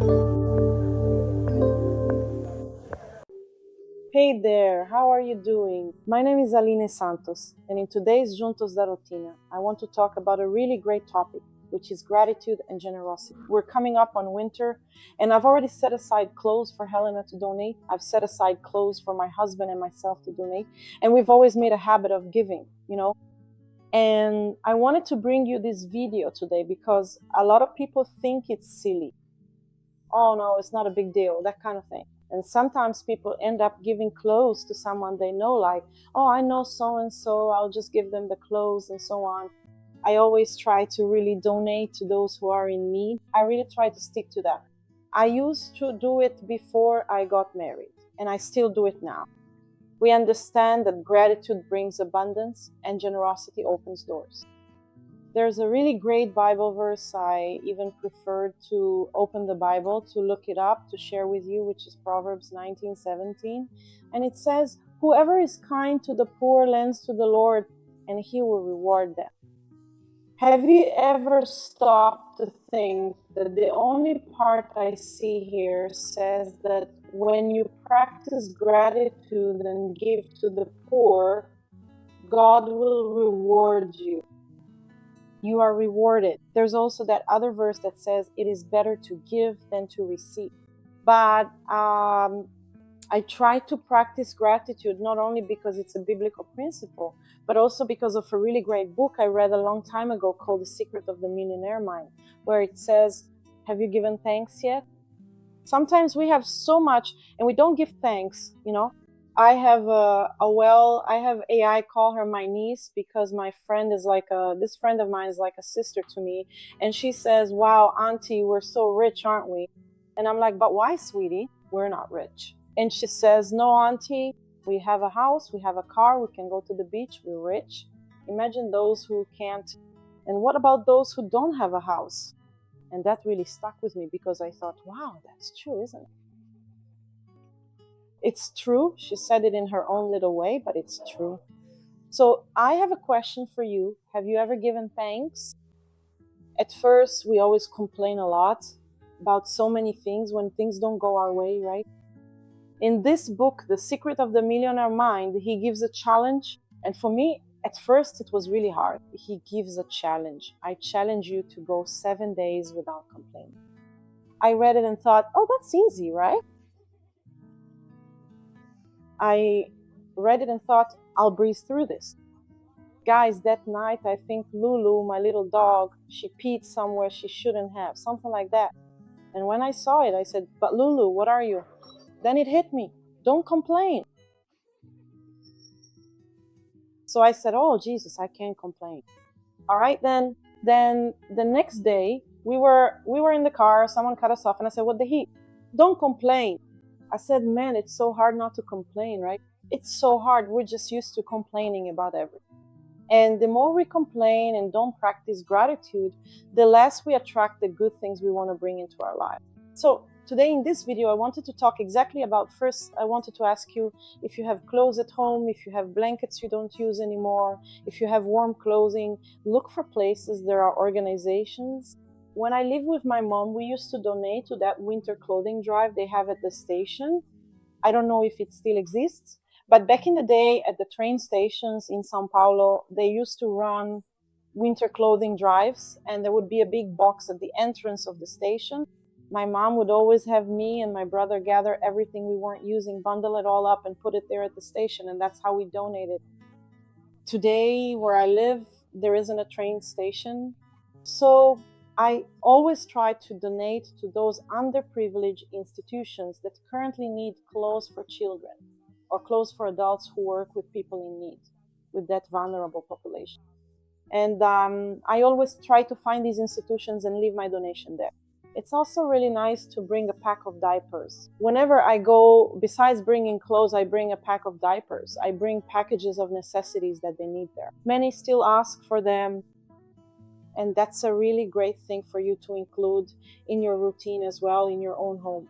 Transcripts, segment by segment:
Hey there, how are you doing? My name is Aline Santos, and in today's Juntos da Rotina, I want to talk about a really great topic, which is gratitude and generosity. We're coming up on winter, and I've already set aside clothes for Helena to donate. I've set aside clothes for my husband and myself to donate, and we've always made a habit of giving, And I wanted to bring you this video today because a lot of people think it's silly. Oh no, it's not a big deal, that kind of thing. And sometimes people end up giving clothes to someone they know, like, oh, I know so-and-so, I'll just give them the clothes and so on. I always try to really donate to those who are in need. I really try to stick to that. I used to do it before I got married, and I still do it now. We understand that gratitude brings abundance and generosity opens doors. There's a really great Bible verse I even preferred to open the Bible, to look it up, to share with you, which is Proverbs 19:17. And it says, whoever is kind to the poor lends to the Lord, and he will reward them. Have you ever stopped to think that the only part I see here says that when you practice gratitude and give to the poor, God will reward you? You are rewarded. There's also that other verse that says it is better to give than to receive. But I try to practice gratitude not only because it's a biblical principle, but also because of a really great book I read a long time ago called The Secret of the Millionaire Mind, where it says, have you given thanks yet? Sometimes we have so much and we don't give thanks, I have I have AI call her my niece because my friend is this friend of mine is like a sister to me. And she says, wow, auntie, we're so rich, aren't we? And I'm like, but why, sweetie? We're not rich. And she says, no, auntie, we have a house, we have a car, we can go to the beach, we're rich. Imagine those who can't. And what about those who don't have a house? And that really stuck with me because I thought, wow, that's true, isn't it? It's true. She said it in her own little way, but it's true. So I have a question for you. Have you ever given thanks? At first, we always complain a lot about so many things when things don't go our way, right? In this book, The Secret of the Millionaire Mind, he gives a challenge. And for me, at first, it was really hard. He gives a challenge. I challenge you to go 7 days without complaining. I read it and thought, oh, that's easy, right? I read it and thought, I'll breeze through this. Guys, that night, I think Lulu, my little dog, she peed somewhere she shouldn't have, something like that. And when I saw it, I said, but Lulu, what are you? Then it hit me. Don't complain. So I said, oh, Jesus, I can't complain. All right, then the next day, we were in the car, someone cut us off, and I said, what the heck? Don't complain. I said, man, it's so hard not to complain, right? It's so hard. We're just used to complaining about everything. And the more we complain and don't practice gratitude, the less we attract the good things we want to bring into our life. So today in this video, I wanted to talk exactly about, first, I wanted to ask you if you have clothes at home, if you have blankets you don't use anymore, if you have warm clothing, look for places. There are organizations. When I lived with my mom, we used to donate to that winter clothing drive they have at the station. I don't know if it still exists, but back in the day at the train stations in São Paulo, they used to run winter clothing drives, and there would be a big box at the entrance of the station. My mom would always have me and my brother gather everything we weren't using, bundle it all up and put it there at the station, and that's how we donated. Today, where I live, there isn't a train station. So I always try to donate to those underprivileged institutions that currently need clothes for children or clothes for adults who work with people in need, with that vulnerable population. And I always try to find these institutions and leave my donation there. It's also really nice to bring a pack of diapers. Whenever I go, besides bringing clothes, I bring a pack of diapers. I bring packages of necessities that they need there. Many still ask for them. And that's a really great thing for you to include in your routine as well, in your own home.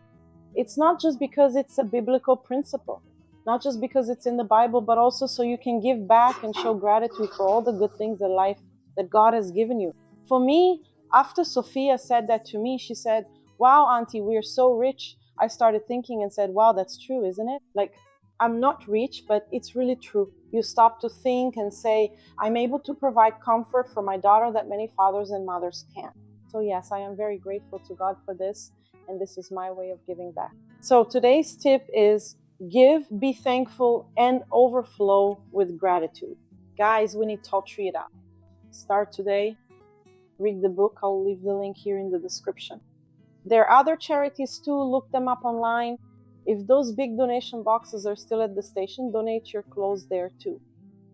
It's not just because it's a biblical principle, not just because it's in the Bible, but also so you can give back and show gratitude for all the good things that God has given you. For me, after Sophia said that to me, she said, wow, auntie, we're so rich, I started thinking and said, wow, that's true, isn't it? Like, I'm not rich, but it's really true. You stop to think and say, I'm able to provide comfort for my daughter that many fathers and mothers can't. So yes, I am very grateful to God for this, and this is my way of giving back. So today's tip is give, be thankful, and overflow with gratitude. Guys, we need to treat it out. Start today. Read the book. I'll leave the link here in the description. There are other charities too. Look them up online. If those big donation boxes are still at the station, donate your clothes there too.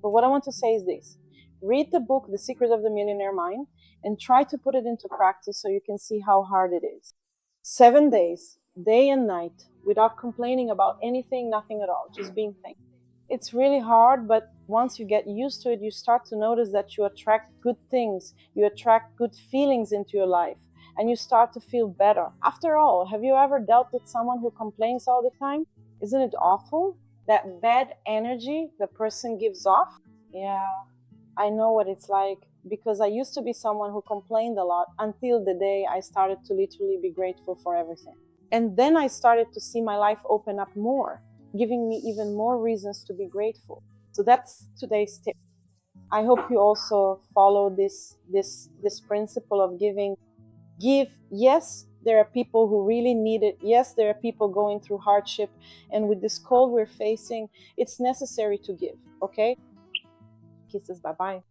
But what I want to say is this. Read the book, The Secret of the Millionaire Mind, and try to put it into practice so you can see how hard it is. 7 days, day and night, without complaining about anything, nothing at all, just being thankful. It's really hard, but once you get used to it, you start to notice that you attract good things, you attract good feelings into your life, and you start to feel better. After all, have you ever dealt with someone who complains all the time? Isn't it awful? That bad energy the person gives off? Yeah, I know what it's like, because I used to be someone who complained a lot until the day I started to literally be grateful for everything. And then I started to see my life open up more, giving me even more reasons to be grateful. So that's today's tip. I hope you also follow this principle of giving. Give, yes, there are people who really need it. Yes, there are people going through hardship. And with this cold we're facing, it's necessary to give, okay? Kisses, bye-bye.